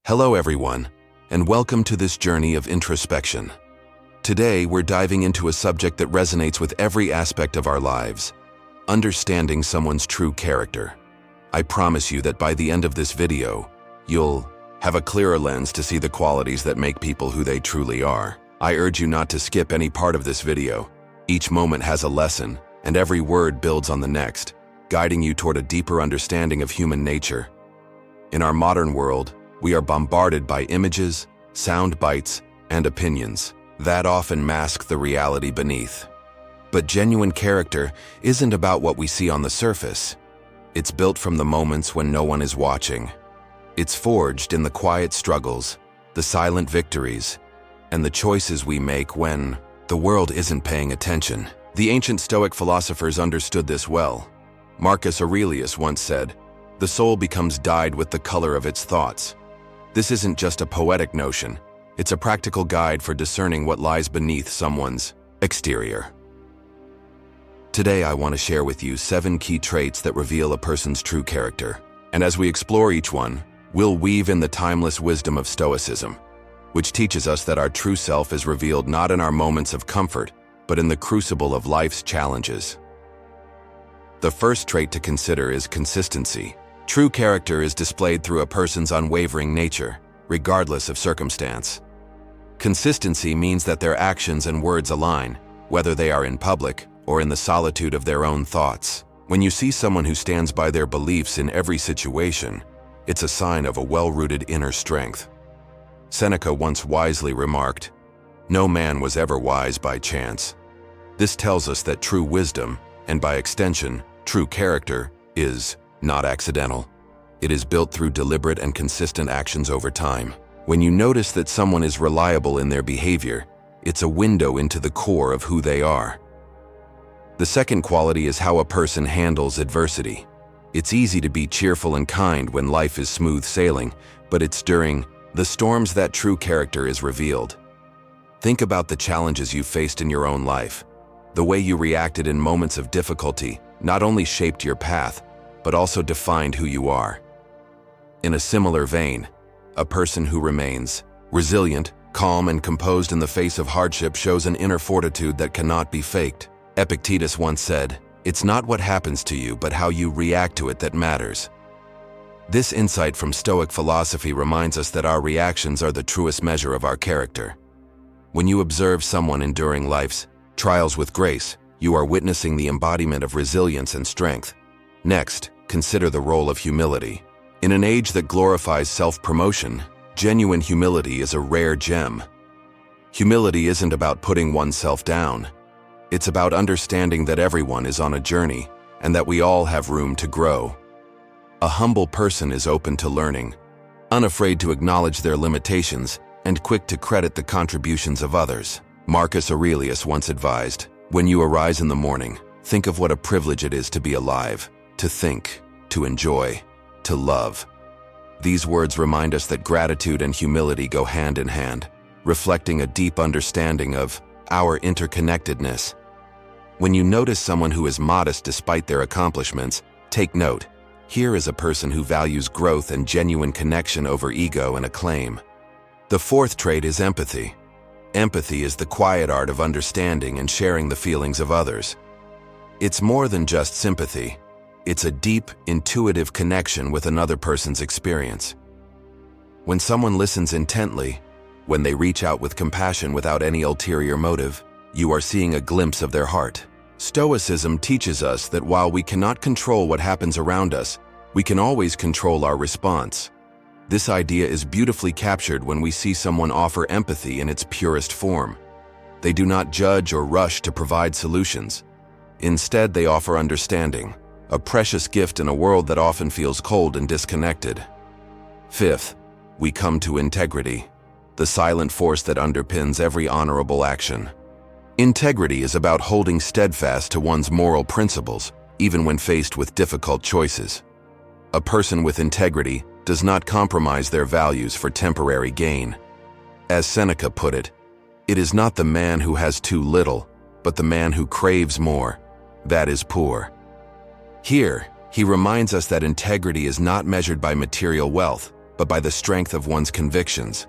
Hello everyone, and welcome to this journey of introspection. Today, we're diving into a subject that resonates with every aspect of our lives: understanding someone's true character. I promise you that by the end of this video, you'll have a clearer lens to see the qualities that make people who they truly are. I urge you not to skip any part of this video. Each moment has a lesson, and every word builds on the next, guiding you toward a deeper understanding of human nature. In our modern world, we are bombarded by images, sound bites, and opinions that often mask the reality beneath. But genuine character isn't about what we see on the surface. It's built from the moments when no one is watching. It's forged in the quiet struggles, the silent victories, and the choices we make when the world isn't paying attention. The ancient Stoic philosophers understood this well. Marcus Aurelius once said, "The soul becomes dyed with the color of its thoughts." This isn't just a poetic notion, it's a practical guide for discerning what lies beneath someone's exterior. Today I want to share with you 7 key traits that reveal a person's true character. And as we explore each one, we'll weave in the timeless wisdom of Stoicism, which teaches us that our true self is revealed not in our moments of comfort, but in the crucible of life's challenges. The first trait to consider is consistency. True character is displayed through a person's unwavering nature, regardless of circumstance. Consistency means that their actions and words align, whether they are in public or in the solitude of their own thoughts. When you see someone who stands by their beliefs in every situation, it's a sign of a well-rooted inner strength. Seneca once wisely remarked, "No man was ever wise by chance." This tells us that true wisdom, and by extension, true character, is not accidental. It is built through deliberate and consistent actions over time. When you notice that someone is reliable in their behavior, it's a window into the core of who they are. The second quality is how a person handles adversity. It's easy to be cheerful and kind when life is smooth sailing, but it's during the storms that true character is revealed. Think about the challenges you faced in your own life. The way you reacted in moments of difficulty not only shaped your path, but also defined who you are. In a similar vein, a person who remains resilient, calm, and composed in the face of hardship shows an inner fortitude that cannot be faked. Epictetus once said, "It's not what happens to you, but how you react to it that matters." This insight from Stoic philosophy reminds us that our reactions are the truest measure of our character. When you observe someone enduring life's trials with grace, you are witnessing the embodiment of resilience and strength. Next, consider the role of humility. In an age that glorifies self-promotion, genuine humility is a rare gem. Humility isn't about putting oneself down. It's about understanding that everyone is on a journey, and that we all have room to grow. A humble person is open to learning, unafraid to acknowledge their limitations, and quick to credit the contributions of others. Marcus Aurelius once advised, "When you arise in the morning, think of what a privilege it is to be alive, to think, to enjoy, to love." These words remind us that gratitude and humility go hand in hand, reflecting a deep understanding of our interconnectedness. When you notice someone who is modest despite their accomplishments, take note. Here is a person who values growth and genuine connection over ego and acclaim. The fourth trait is empathy. Empathy is the quiet art of understanding and sharing the feelings of others. It's more than just sympathy. It's a deep, intuitive connection with another person's experience. When someone listens intently, when they reach out with compassion without any ulterior motive, you are seeing a glimpse of their heart. Stoicism teaches us that while we cannot control what happens around us, we can always control our response. This idea is beautifully captured when we see someone offer empathy in its purest form. They do not judge or rush to provide solutions. Instead, they offer understanding, a precious gift in a world that often feels cold and disconnected. Fifth, we come to integrity, the silent force that underpins every honorable action. Integrity is about holding steadfast to one's moral principles, even when faced with difficult choices. A person with integrity does not compromise their values for temporary gain. As Seneca put it, "It is not the man who has too little, but the man who craves more, that is poor." Here, he reminds us that integrity is not measured by material wealth, but by the strength of one's convictions.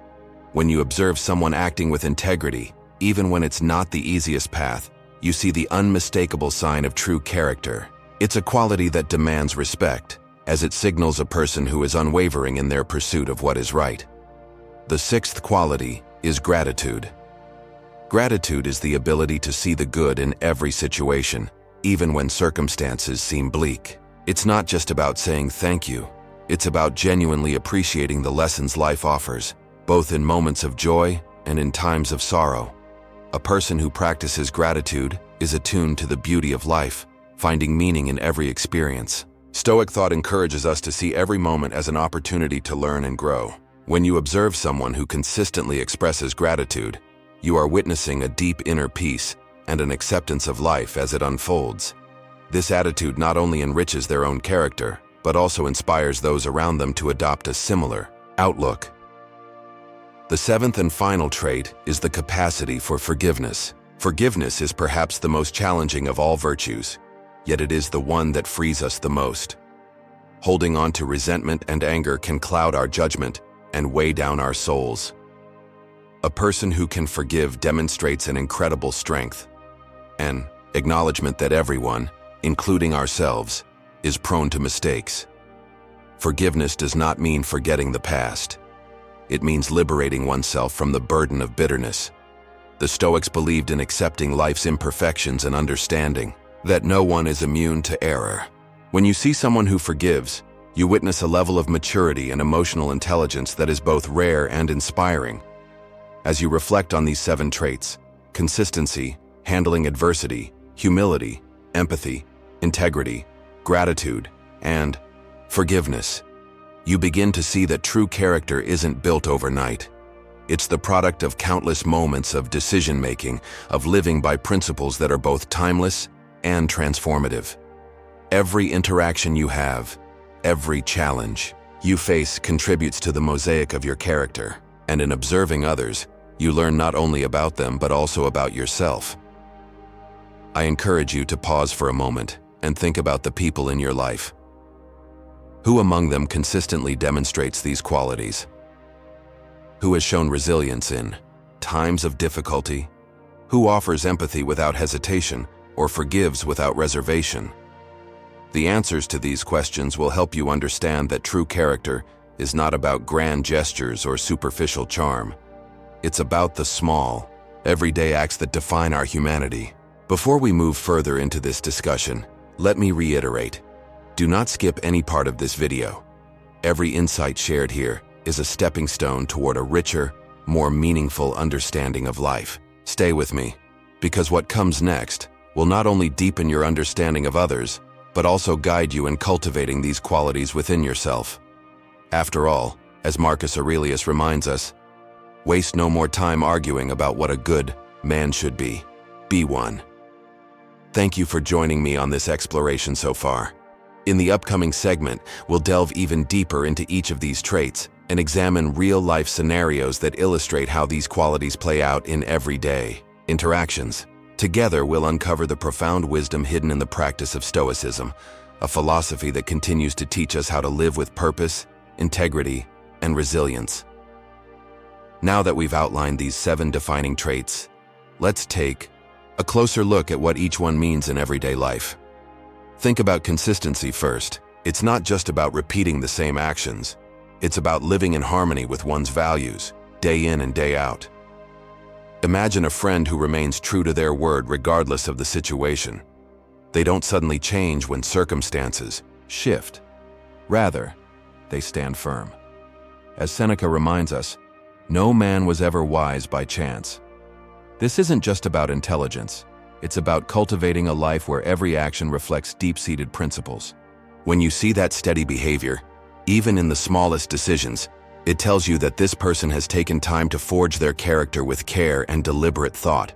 When you observe someone acting with integrity, even when it's not the easiest path, you see the unmistakable sign of true character. It's a quality that demands respect, as it signals a person who is unwavering in their pursuit of what is right. The sixth quality is gratitude. Gratitude is the ability to see the good in every situation, even when circumstances seem bleak. It's not just about saying thank you. It's about genuinely appreciating the lessons life offers, both in moments of joy and in times of sorrow. A person who practices gratitude is attuned to the beauty of life, finding meaning in every experience. Stoic thought encourages us to see every moment as an opportunity to learn and grow. When you observe someone who consistently expresses gratitude, you are witnessing a deep inner peace and an acceptance of life as it unfolds. This attitude not only enriches their own character, but also inspires those around them to adopt a similar outlook. The seventh and final trait is the capacity for forgiveness. Forgiveness is perhaps the most challenging of all virtues, yet it is the one that frees us the most. Holding on to resentment and anger can cloud our judgment and weigh down our souls. A person who can forgive demonstrates an incredible strength, an acknowledgement that everyone, including ourselves, is prone to mistakes. Forgiveness does not mean forgetting the past. It means liberating oneself from the burden of bitterness. The Stoics believed in accepting life's imperfections and understanding that no one is immune to error. When you see someone who forgives, you witness a level of maturity and emotional intelligence that is both rare and inspiring. As you reflect on these 7 traits, consistency, handling adversity, humility, empathy, integrity, gratitude, and forgiveness, you begin to see that true character isn't built overnight. It's the product of countless moments of decision-making, of living by principles that are both timeless and transformative. Every interaction you have, every challenge you face contributes to the mosaic of your character, and in observing others, you learn not only about them but also about yourself. I encourage you to pause for a moment and think about the people in your life. Who among them consistently demonstrates these qualities? Who has shown resilience in times of difficulty? Who offers empathy without hesitation or forgives without reservation? The answers to these questions will help you understand that true character is not about grand gestures or superficial charm. It's about the small, everyday acts that define our humanity. Before we move further into this discussion, let me reiterate, do not skip any part of this video. Every insight shared here is a stepping stone toward a richer, more meaningful understanding of life. Stay with me, because what comes next will not only deepen your understanding of others, but also guide you in cultivating these qualities within yourself. After all, as Marcus Aurelius reminds us, waste no more time arguing about what a good man should be. Be one. Thank you for joining me on this exploration so far. In the upcoming segment, we'll delve even deeper into each of these traits and examine real-life scenarios that illustrate how these qualities play out in everyday interactions. Together, we'll uncover the profound wisdom hidden in the practice of Stoicism, a philosophy that continues to teach us how to live with purpose, integrity, and resilience. Now that we've outlined these 7 defining traits, let's take a closer look at what each one means in everyday life. Think about consistency first. It's not just about repeating the same actions. It's about living in harmony with one's values, day in and day out. Imagine a friend who remains true to their word regardless of the situation. They don't suddenly change when circumstances shift. Rather, they stand firm. As Seneca reminds us, no man was ever wise by chance. This isn't just about intelligence. It's about cultivating a life where every action reflects deep-seated principles. When you see that steady behavior, even in the smallest decisions, it tells you that this person has taken time to forge their character with care and deliberate thought.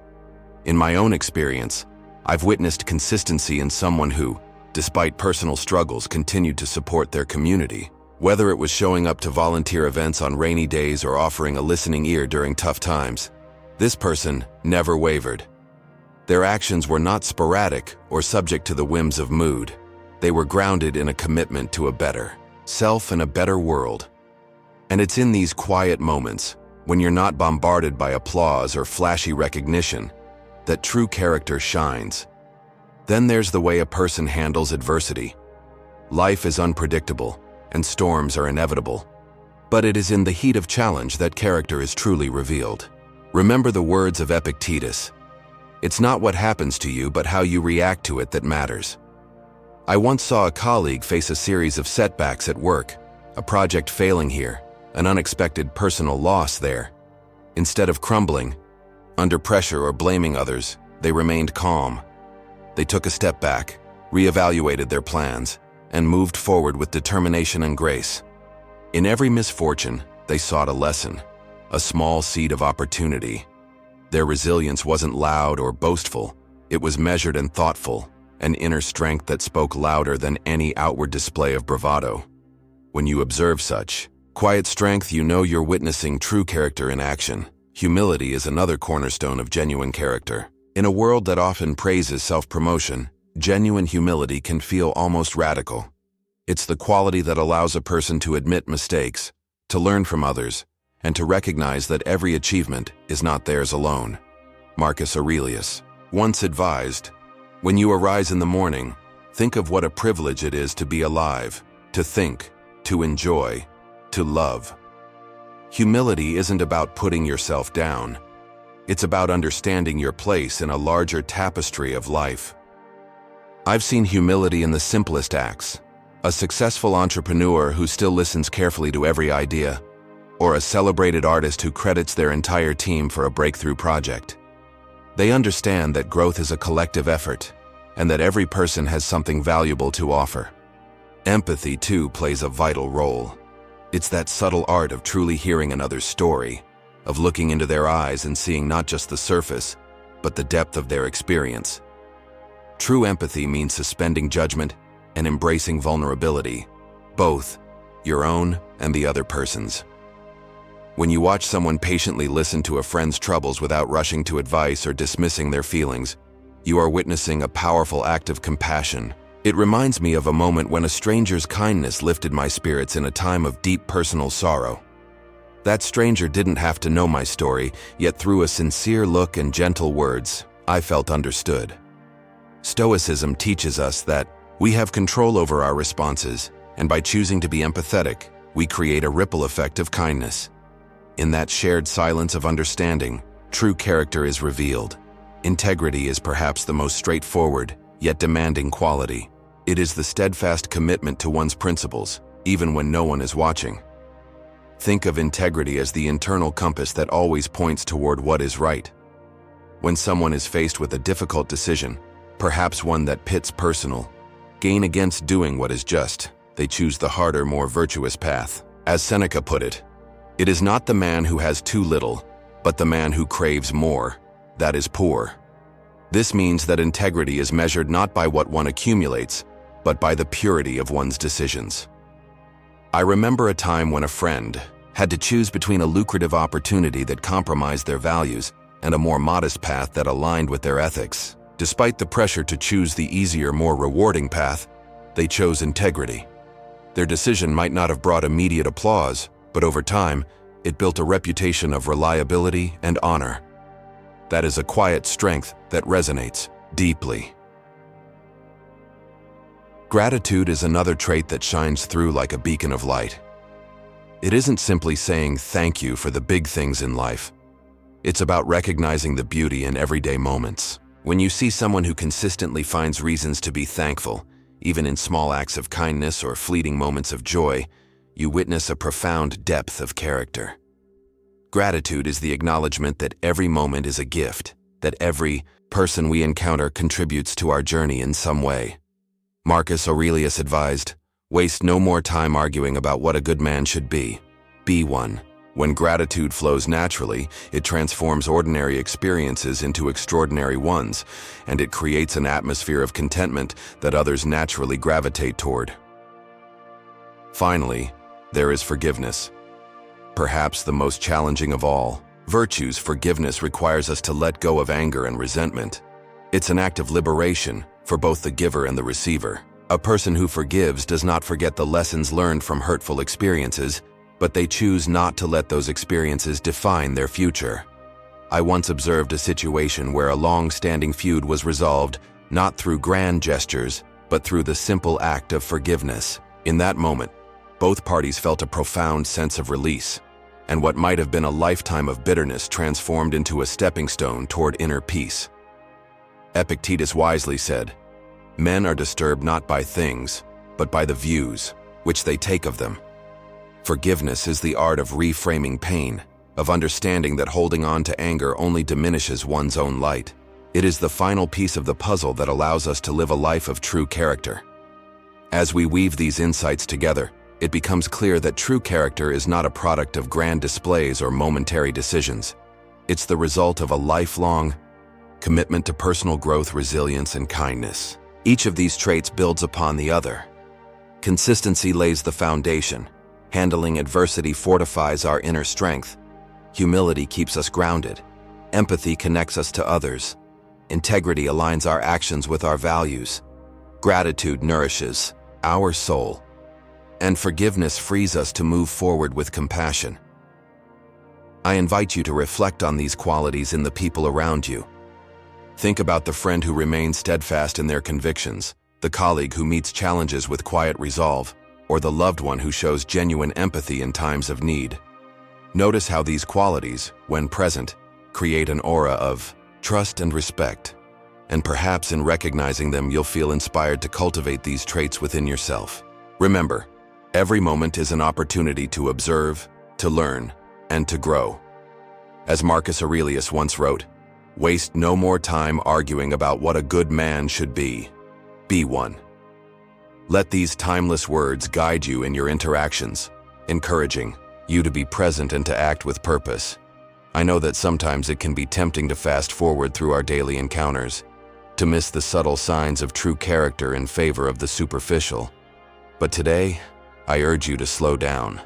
In my own experience, I've witnessed consistency in someone who, despite personal struggles, continued to support their community. Whether it was showing up to volunteer events on rainy days or offering a listening ear during tough times, this person never wavered. Their actions were not sporadic or subject to the whims of mood. They were grounded in a commitment to a better self and a better world. And it's in these quiet moments, when you're not bombarded by applause or flashy recognition, that true character shines. Then there's the way a person handles adversity. Life is unpredictable, and storms are inevitable. But it is in the heat of challenge that character is truly revealed. Remember the words of Epictetus. It's not what happens to you, but how you react to it that matters. I once saw a colleague face a series of setbacks at work, a project failing here, an unexpected personal loss there. Instead of crumbling, under pressure or blaming others, they remained calm. They took a step back, reevaluated their plans, and moved forward with determination and grace. In every misfortune, they sought a lesson, a small seed of opportunity. Their resilience wasn't loud or boastful, it was measured and thoughtful, an inner strength that spoke louder than any outward display of bravado. When you observe such quiet strength, you know you're witnessing true character in action. Humility is another cornerstone of genuine character. In a world that often praises self-promotion, genuine humility can feel almost radical. It's the quality that allows a person to admit mistakes, to learn from others, and to recognize that every achievement is not theirs alone. Marcus Aurelius once advised, "When you arise in the morning, think of what a privilege it is to be alive, to think, to enjoy, to love." Humility isn't about putting yourself down. It's about understanding your place in a larger tapestry of life. I've seen humility in the simplest acts. A successful entrepreneur who still listens carefully to every idea, or a celebrated artist who credits their entire team for a breakthrough project. They understand that growth is a collective effort, and that every person has something valuable to offer. Empathy, too, plays a vital role. It's that subtle art of truly hearing another's story, of looking into their eyes and seeing not just the surface, but the depth of their experience. True empathy means suspending judgment and embracing vulnerability, both your own and the other person's. When you watch someone patiently listen to a friend's troubles without rushing to advice or dismissing their feelings, you are witnessing a powerful act of compassion. It reminds me of a moment when a stranger's kindness lifted my spirits in a time of deep personal sorrow. That stranger didn't have to know my story, yet through a sincere look and gentle words, I felt understood. Stoicism teaches us that we have control over our responses, and by choosing to be empathetic, we create a ripple effect of kindness. In that shared silence of understanding, true character is revealed. Integrity is perhaps the most straightforward, yet demanding quality. It is the steadfast commitment to one's principles, even when no one is watching. Think of integrity as the internal compass that always points toward what is right. When someone is faced with a difficult decision, perhaps one that pits personal gain against doing what is just, they choose the harder, more virtuous path. As Seneca put it, "It is not the man who has too little, but the man who craves more, that is poor." This means that integrity is measured not by what one accumulates, but by the purity of one's decisions. I remember a time when a friend had to choose between a lucrative opportunity that compromised their values and a more modest path that aligned with their ethics. Despite the pressure to choose the easier, more rewarding path, they chose integrity. Their decision might not have brought immediate applause, but over time, it built a reputation of reliability and honor. That is a quiet strength that resonates deeply. Gratitude is another trait that shines through like a beacon of light. It isn't simply saying thank you for the big things in life. It's about recognizing the beauty in everyday moments. When you see someone who consistently finds reasons to be thankful, even in small acts of kindness or fleeting moments of joy, you witness a profound depth of character. Gratitude is the acknowledgement that every moment is a gift, that every person we encounter contributes to our journey in some way. Marcus Aurelius advised, "Waste no more time arguing about what a good man should be. Be one." When gratitude flows naturally, it transforms ordinary experiences into extraordinary ones, and it creates an atmosphere of contentment that others naturally gravitate toward. Finally, there is forgiveness. Perhaps the most challenging of all virtues, forgiveness requires us to let go of anger and resentment. It's an act of liberation for both the giver and the receiver. A person who forgives does not forget the lessons learned from hurtful experiences, but they choose not to let those experiences define their future. I once observed a situation where a long-standing feud was resolved not through grand gestures, but through the simple act of forgiveness. In that moment, both parties felt a profound sense of release, and what might have been a lifetime of bitterness transformed into a stepping stone toward inner peace. Epictetus wisely said, "Men are disturbed not by things, but by the views which they take of them." Forgiveness is the art of reframing pain, of understanding that holding on to anger only diminishes one's own light. It is the final piece of the puzzle that allows us to live a life of true character. As we weave these insights together, it becomes clear that true character is not a product of grand displays or momentary decisions. It's the result of a lifelong commitment to personal growth, resilience, and kindness. Each of these traits builds upon the other. Consistency lays the foundation. Handling adversity fortifies our inner strength. Humility keeps us grounded. Empathy connects us to others. Integrity aligns our actions with our values. Gratitude nourishes our soul. And forgiveness frees us to move forward with compassion. I invite you to reflect on these qualities in the people around you. Think about the friend who remains steadfast in their convictions, the colleague who meets challenges with quiet resolve, or the loved one who shows genuine empathy in times of need. Notice how these qualities, when present, create an aura of trust and respect. And perhaps in recognizing them, you'll feel inspired to cultivate these traits within yourself. Remember, every moment is an opportunity to observe, to learn, and to grow. As Marcus Aurelius once wrote, "Waste no more time arguing about what a good man should be. Be one." Let these timeless words guide you in your interactions, encouraging you to be present and to act with purpose. I know that sometimes it can be tempting to fast forward through our daily encounters, to miss the subtle signs of true character in favor of the superficial. But today, I urge you to slow down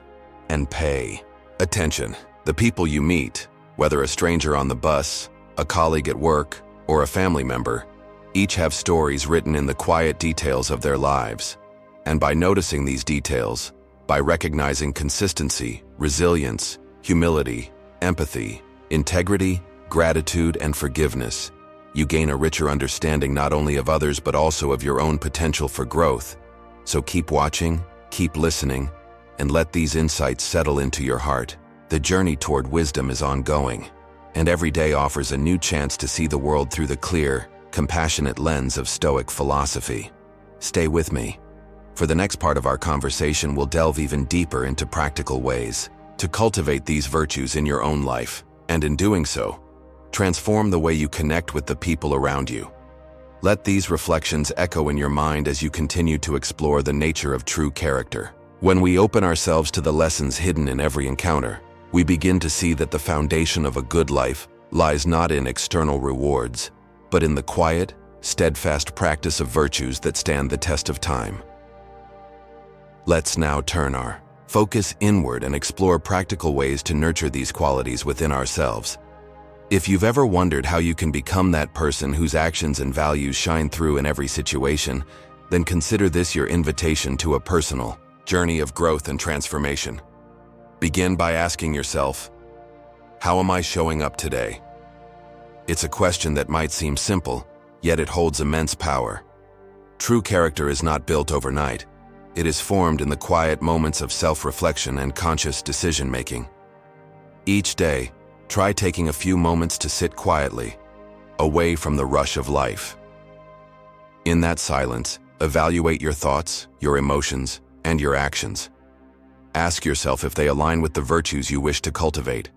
and pay attention. The people you meet, whether a stranger on the bus, a colleague at work, or a family member, each have stories written in the quiet details of their lives. And by noticing these details, by recognizing consistency, resilience, humility, empathy, integrity, gratitude, and forgiveness, you gain a richer understanding not only of others but also of your own potential for growth. So keep watching, keep listening, and let these insights settle into your heart. The journey toward wisdom is ongoing, and every day offers a new chance to see the world through the clear, compassionate lens of Stoic philosophy. Stay with me. For the next part of our conversation, we'll delve even deeper into practical ways to cultivate these virtues in your own life, and in doing so, transform the way you connect with the people around you. Let these reflections echo in your mind as you continue to explore the nature of true character. When we open ourselves to the lessons hidden in every encounter, we begin to see that the foundation of a good life lies not in external rewards, but in the quiet, steadfast practice of virtues that stand the test of time. Let's now turn our focus inward and explore practical ways to nurture these qualities within ourselves. If you've ever wondered how you can become that person whose actions and values shine through in every situation, then consider this your invitation to a personal journey of growth and transformation. Begin by asking yourself, how am I showing up today? It's a question that might seem simple, yet it holds immense power. True character is not built overnight. It is formed in the quiet moments of self-reflection and conscious decision-making. Each day, try taking a few moments to sit quietly, away from the rush of life. In that silence, evaluate your thoughts, your emotions, and your actions. Ask yourself if they align with the virtues you wish to cultivate: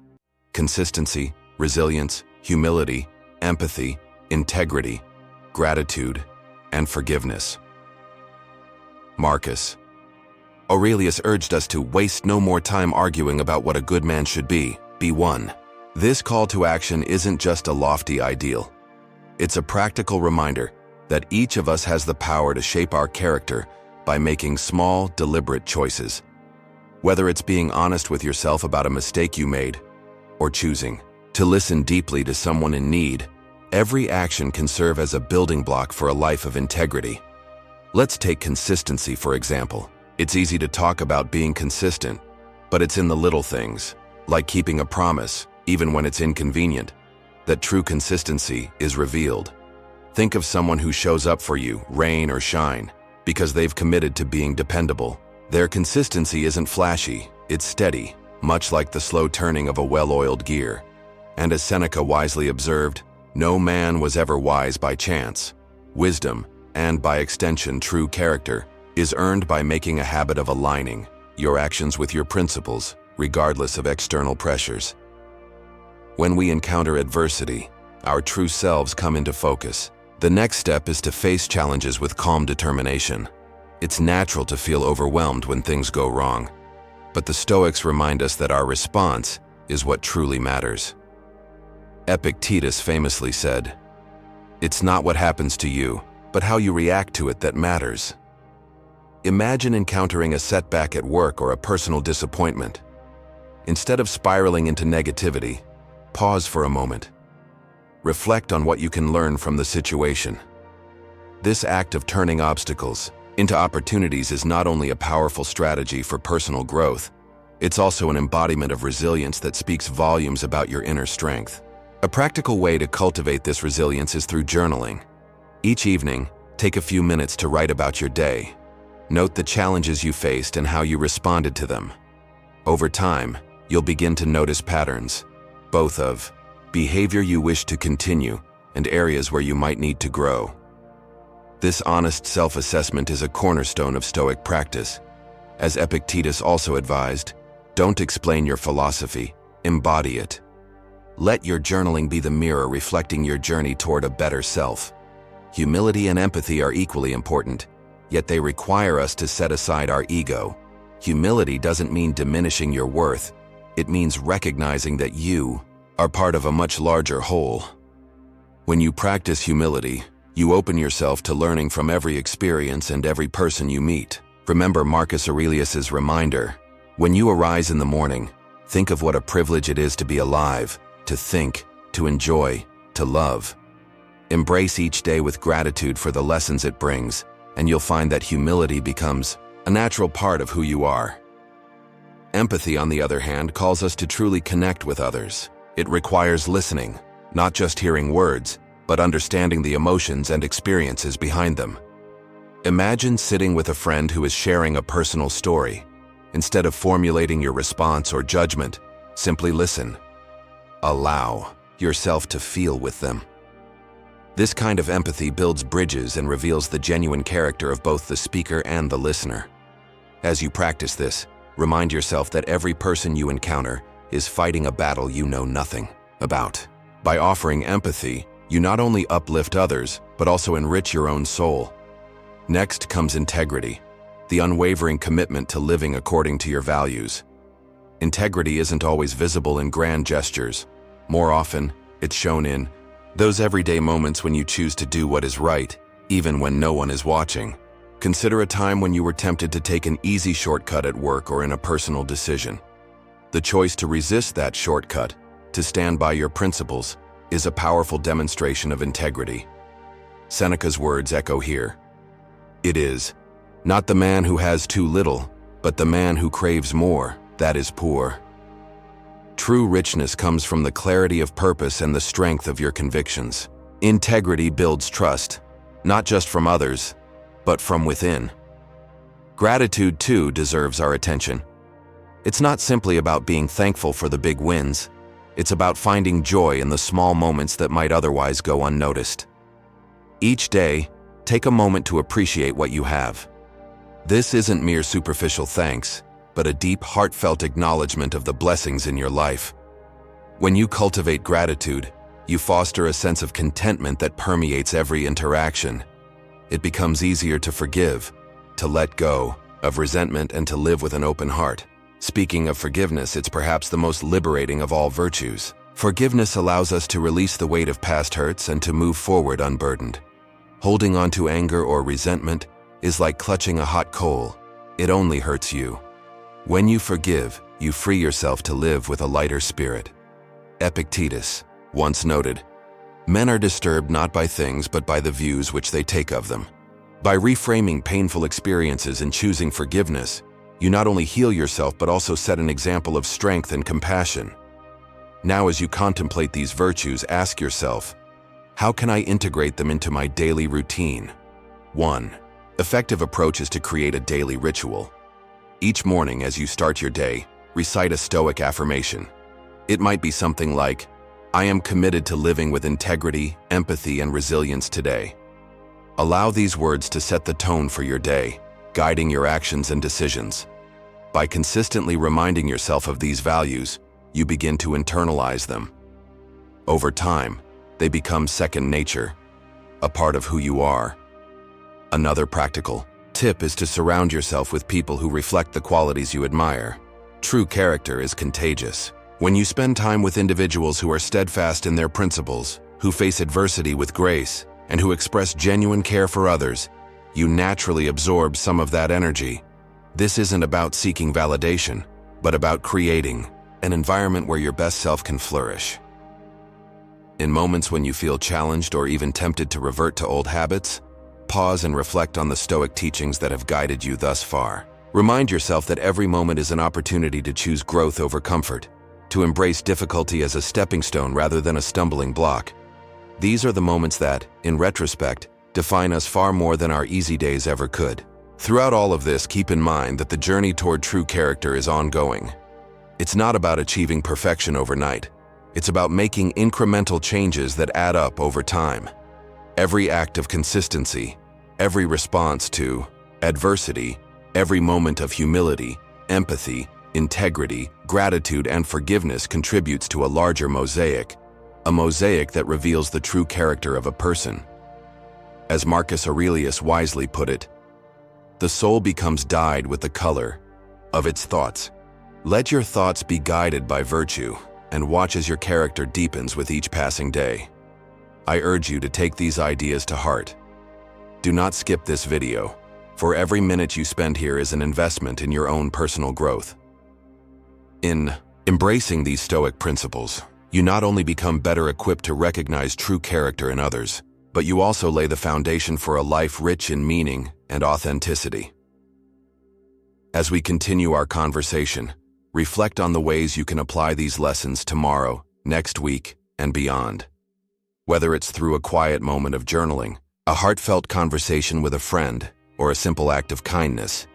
consistency, resilience, humility, empathy, integrity, gratitude, and forgiveness. Marcus Aurelius urged us to waste no more time arguing about what a good man should be one. This call to action isn't just a lofty ideal. It's a practical reminder that each of us has the power to shape our character by making small, deliberate choices. Whether it's being honest with yourself about a mistake you made, or choosing to listen deeply to someone in need, every action can serve as a building block for a life of integrity. Let's take consistency, for example. It's easy to talk about being consistent, But it's in the little things, like keeping a promise, even when it's inconvenient, that true consistency is revealed. Think of someone who shows up for you, rain or shine, because they've committed to being dependable. Their consistency isn't flashy, it's steady, much like the slow turning of a well-oiled gear. And as Seneca wisely observed, no man was ever wise by chance. Wisdom, and by extension true character, is earned by making a habit of aligning your actions with your principles, regardless of external pressures. When we encounter adversity, our true selves come into focus. The next step is to face challenges with calm determination. It's natural to feel overwhelmed when things go wrong, but the Stoics remind us that our response is what truly matters. Epictetus famously said, "It's not what happens to you, but how you react to it that matters." Imagine encountering a setback at work or a personal disappointment. Instead of spiraling into negativity, pause for a moment. Reflect on what you can learn from the situation. This act of turning obstacles into opportunities is not only a powerful strategy for personal growth, it's also an embodiment of resilience that speaks volumes about your inner strength. A practical way to cultivate this resilience is through journaling. Each evening, take a few minutes to write about your day. Note the challenges you faced and how you responded to them. Over time, you'll begin to notice patterns, both of behavior you wish to continue and areas where you might need to grow. This honest self-assessment is a cornerstone of Stoic practice. As Epictetus also advised, don't explain your philosophy, embody it. Let your journaling be the mirror reflecting your journey toward a better self. Humility and empathy are equally important, yet they require us to set aside our ego. Humility doesn't mean diminishing your worth. It means recognizing that you are part of a much larger whole. When you practice humility, you open yourself to learning from every experience and every person you meet. Remember Marcus Aurelius's reminder, when you arise in the morning, think of what a privilege it is to be alive, to think, to enjoy, to love. Embrace each day with gratitude for the lessons it brings, and you'll find that humility becomes a natural part of who you are. Empathy, on the other hand, calls us to truly connect with others. It requires listening, not just hearing words, but understanding the emotions and experiences behind them. Imagine sitting with a friend who is sharing a personal story. Instead of formulating your response or judgment, simply listen. Allow yourself to feel with them. This kind of empathy builds bridges and reveals the genuine character of both the speaker and the listener. As you practice this, remind yourself that every person you encounter is fighting a battle you know nothing about. By offering empathy, you not only uplift others, but also enrich your own soul. Next comes integrity, the unwavering commitment to living according to your values. Integrity isn't always visible in grand gestures. More often, it's shown in those everyday moments when you choose to do what is right, even when no one is watching. Consider a time when you were tempted to take an easy shortcut at work or in a personal decision. The choice to resist that shortcut, to stand by your principles, is a powerful demonstration of integrity. Seneca's words echo here. It is not the man who has too little, but the man who craves more, that is poor. True richness comes from the clarity of purpose and the strength of your convictions. Integrity builds trust, not just from others, but from within. Gratitude, too, deserves our attention. It's not simply about being thankful for the big wins. It's about finding joy in the small moments that might otherwise go unnoticed. Each day, take a moment to appreciate what you have. This isn't mere superficial thanks, but a deep, heartfelt acknowledgement of the blessings in your life. When you cultivate gratitude, you foster a sense of contentment that permeates every interaction. It becomes easier to forgive, to let go of resentment, and to live with an open heart. Speaking of forgiveness, it's perhaps the most liberating of all virtues. Forgiveness allows us to release the weight of past hurts and to move forward unburdened. Holding on to anger or resentment is like clutching a hot coal. It only hurts you. When you forgive, you free yourself to live with a lighter spirit. Epictetus once noted, "Men are disturbed not by things but by the views which they take of them." By reframing painful experiences and choosing forgiveness, You not only heal yourself but also set an example of strength and compassion. Now, as you contemplate these virtues, ask yourself, how can I integrate them into my daily routine? 1. Effective approach is to create a daily ritual. Each morning as you start your day, recite a Stoic affirmation. It might be something like, I am committed to living with integrity, empathy, and resilience today. Allow these words to set the tone for your day, guiding your actions and decisions. By consistently reminding yourself of these values, you begin to internalize them. Over time, they become second nature, a part of who you are. Another practical tip is to surround yourself with people who reflect the qualities you admire. True character is contagious. When you spend time with individuals who are steadfast in their principles, who face adversity with grace, and who express genuine care for others, you naturally absorb some of that energy. This isn't about seeking validation, but about creating an environment where your best self can flourish. In moments when you feel challenged or even tempted to revert to old habits, pause and reflect on the Stoic teachings that have guided you thus far. Remind yourself that every moment is an opportunity to choose growth over comfort, to embrace difficulty as a stepping stone rather than a stumbling block. These are the moments that, in retrospect, define us far more than our easy days ever could. Throughout all of this, keep in mind that the journey toward true character is ongoing. It's not about achieving perfection overnight. It's about making incremental changes that add up over time. Every act of consistency, every response to adversity, every moment of humility, empathy, integrity, gratitude, and forgiveness contributes to a larger mosaic, a mosaic that reveals the true character of a person. As Marcus Aurelius wisely put it, the soul becomes dyed with the color of its thoughts. Let your thoughts be guided by virtue, and watch as your character deepens with each passing day. I urge you to take these ideas to heart. Do not skip this video, for every minute you spend here is an investment in your own personal growth. In embracing these Stoic principles, you not only become better equipped to recognize true character in others, but you also lay the foundation for a life rich in meaning and authenticity. As we continue our conversation, reflect on the ways you can apply these lessons tomorrow, next week, and beyond. Whether it's through a quiet moment of journaling, a heartfelt conversation with a friend, or a simple act of kindness,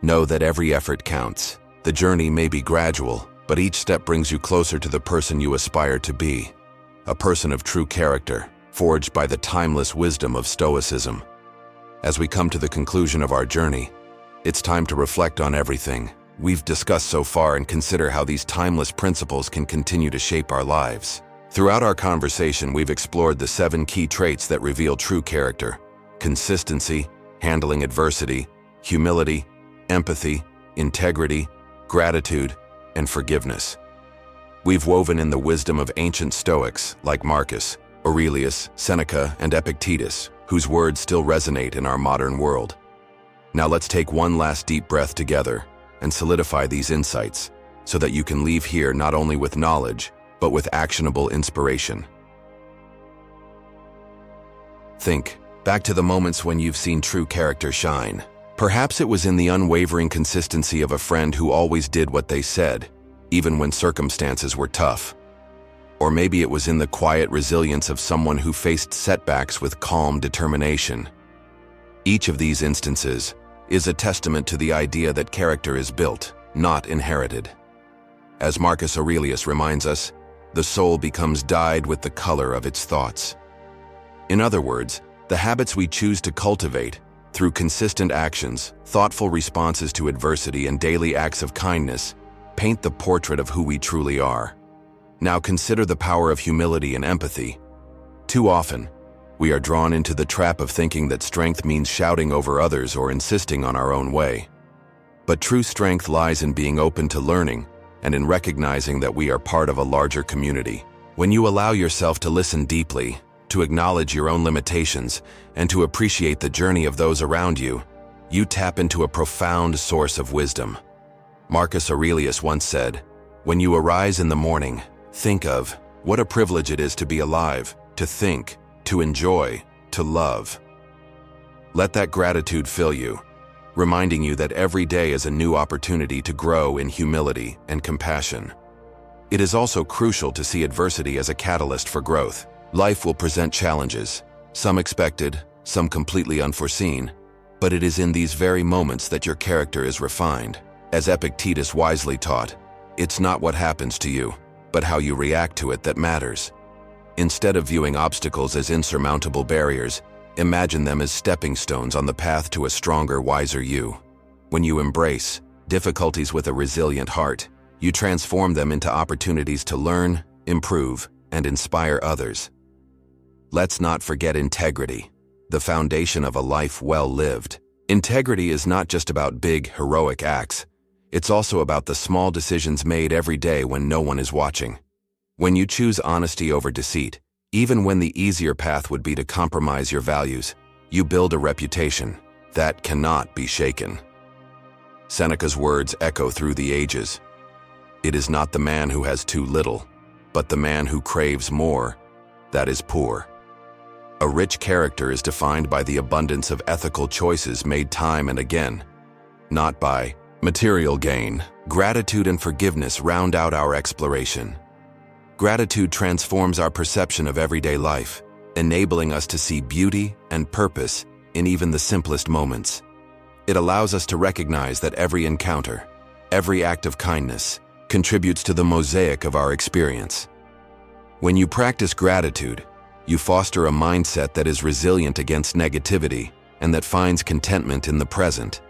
know that every effort counts. The journey may be gradual, but each step brings you closer to the person you aspire to be, a person of true character, forged by the timeless wisdom of Stoicism. As we come to the conclusion of our journey, it's time to reflect on everything we've discussed so far and consider how these timeless principles can continue to shape our lives. Throughout our conversation, we've explored the 7 key traits that reveal true character: consistency, handling adversity, humility, empathy, integrity, gratitude, and forgiveness. We've woven in the wisdom of ancient Stoics like Marcus Aurelius, Seneca, and Epictetus, whose words still resonate in our modern world. Now let's take one last deep breath together and solidify these insights so that you can leave here not only with knowledge, but with actionable inspiration. Think back to the moments when you've seen true character shine. Perhaps it was in the unwavering consistency of a friend who always did what they said, even when circumstances were tough. Or maybe it was in the quiet resilience of someone who faced setbacks with calm determination. Each of these instances is a testament to the idea that character is built, not inherited. As Marcus Aurelius reminds us, the soul becomes dyed with the color of its thoughts. In other words, the habits we choose to cultivate, through consistent actions, thoughtful responses to adversity, and daily acts of kindness, paint the portrait of who we truly are. Now consider the power of humility and empathy. Too often, we are drawn into the trap of thinking that strength means shouting over others or insisting on our own way. But true strength lies in being open to learning and in recognizing that we are part of a larger community. When you allow yourself to listen deeply, to acknowledge your own limitations, and to appreciate the journey of those around you, you tap into a profound source of wisdom. Marcus Aurelius once said, "When you arise in the morning, think of what a privilege it is to be alive, to think, to enjoy, to love." Let that gratitude fill you, reminding you that every day is a new opportunity to grow in humility and compassion. It is also crucial to see adversity as a catalyst for growth. Life will present challenges, some expected, some completely unforeseen, but it is in these very moments that your character is refined. As Epictetus wisely taught, it's not what happens to you, but how you react to it that matters. Instead of viewing obstacles as insurmountable barriers, imagine them as stepping stones on the path to a stronger, wiser you. When you embrace difficulties with a resilient heart, you transform them into opportunities to learn, improve, and inspire others. Let's not forget integrity, the foundation of a life well lived. Integrity is not just about big, heroic acts. It's also about the small decisions made every day when no one is watching. When you choose honesty over deceit, even when the easier path would be to compromise your values, you build a reputation that cannot be shaken. Seneca's words echo through the ages. It is not the man who has too little, but the man who craves more that is poor. A rich character is defined by the abundance of ethical choices made time and again, not by material gain. Gratitude and forgiveness round out our exploration. Gratitude transforms our perception of everyday life, enabling us to see beauty and purpose in even the simplest moments. It allows us to recognize that every encounter, every act of kindness, contributes to the mosaic of our experience. When you practice gratitude, you foster a mindset that is resilient against negativity and that finds contentment in the present.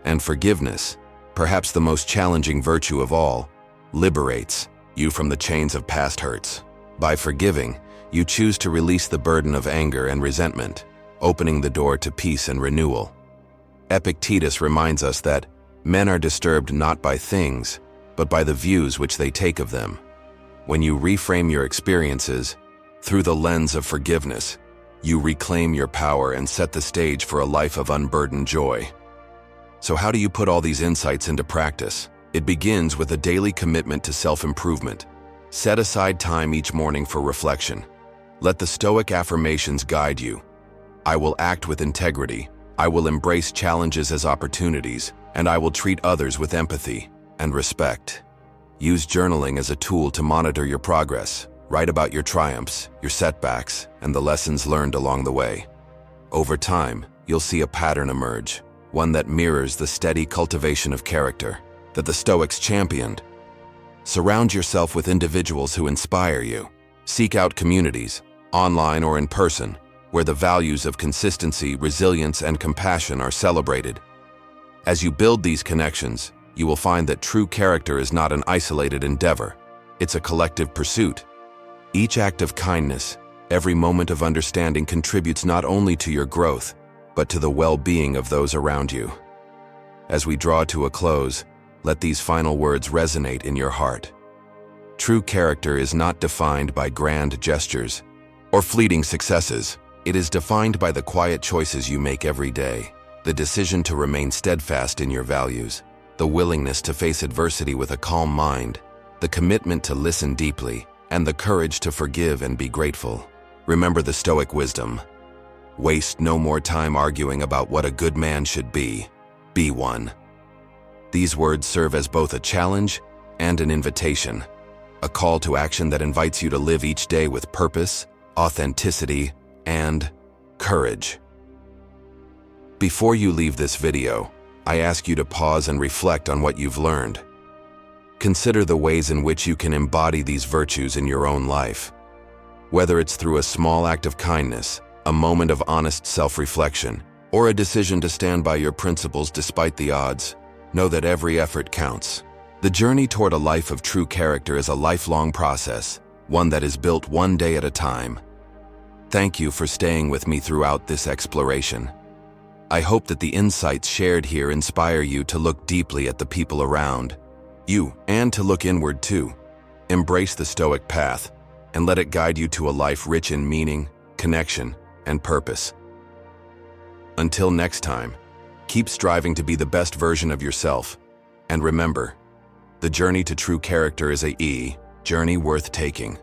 And forgiveness, perhaps the most challenging virtue of all, liberates you from the chains of past hurts. By forgiving, you choose to release the burden of anger and resentment, opening the door to peace and renewal. Epictetus reminds us that men are disturbed not by things, but by the views which they take of them. When you reframe your experiences through the lens of forgiveness, you reclaim your power and set the stage for a life of unburdened joy. So how do you put all these insights into practice? It begins with a daily commitment to self-improvement. Set aside time each morning for reflection. Let the Stoic affirmations guide you. I will act with integrity. I will embrace challenges as opportunities, and I will treat others with empathy and respect. Use journaling as a tool to monitor your progress. Write about your triumphs, your setbacks, and the lessons learned along the way. Over time, you'll see a pattern emerge, one that mirrors the steady cultivation of character that the Stoics championed. Surround yourself with individuals who inspire you. Seek out communities, online or in person, where the values of consistency, resilience, and compassion are celebrated. As you build these connections, you will find that true character is not an isolated endeavor. It's a collective pursuit. Each act of kindness, every moment of understanding contributes not only to your growth, but to the well-being of those around you. As we draw to a close, let these final words resonate in your heart. True character is not defined by grand gestures or fleeting successes. It is defined by the quiet choices you make every day, the decision to remain steadfast in your values, the willingness to face adversity with a calm mind, the commitment to listen deeply, and the courage to forgive and be grateful. Remember the Stoic wisdom. Waste no more time arguing about what a good man should be. Be one. These words serve as both a challenge and an invitation, a call to action that invites you to live each day with purpose, authenticity, and courage. Before you leave this video, I ask you to pause and reflect on what you've learned. Consider the ways in which you can embody these virtues in your own life. Whether it's through a small act of kindness, a moment of honest self-reflection, or a decision to stand by your principles despite the odds, know that every effort counts. The journey toward a life of true character is a lifelong process, one that is built one day at a time. Thank you for staying with me throughout this exploration. I hope that the insights shared here inspire you to look deeply at the people around you and to look inward too. Embrace the Stoic path and let it guide you to a life rich in meaning, connection, and purpose. Until next time, keep striving to be the best version of yourself. And remember, the journey to true character is a journey worth taking.